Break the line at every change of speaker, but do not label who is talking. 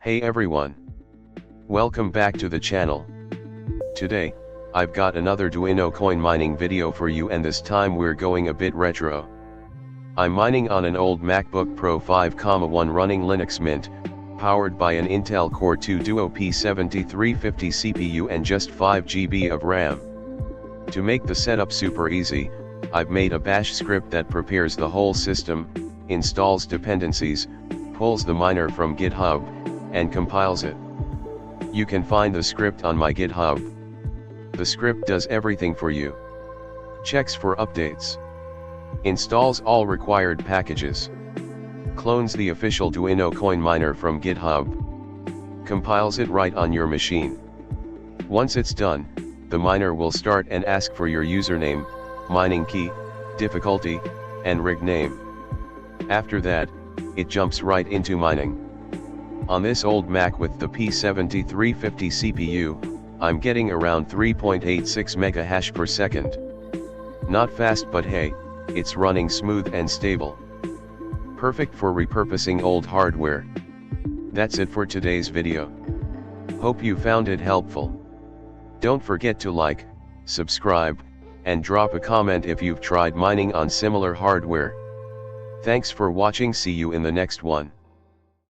Hey everyone. Welcome back to the channel. Today, I've got another Duino-Coin mining video for you, and this time we're going a bit retro. I'm mining on an old MacBook Pro 5.1 running Linux Mint, powered by an Intel Core 2 Duo P7350 CPU and just 5 GB of RAM. To make the setup super easy, I've made a bash script that prepares the whole system, installs dependencies, pulls the miner from GitHub, and compiles it. You can find the script on my GitHub. The script does everything for you. Checks for updates. Installs all required packages. Clones the official Duino-Coin miner from GitHub. Compiles it right on your machine. Once it's done, the miner will start and ask for your username, mining key, difficulty, and rig name. After that, it jumps right into mining. On this old Mac with the P7350 CPU, I'm getting around 3.86 megahash per second. Not fast, but hey, it's running smooth and stable. Perfect for repurposing old hardware. That's it for today's video. Hope you found it helpful. Don't forget to like, subscribe, and drop a comment if you've tried mining on similar hardware. Thanks for watching. See you in the next one.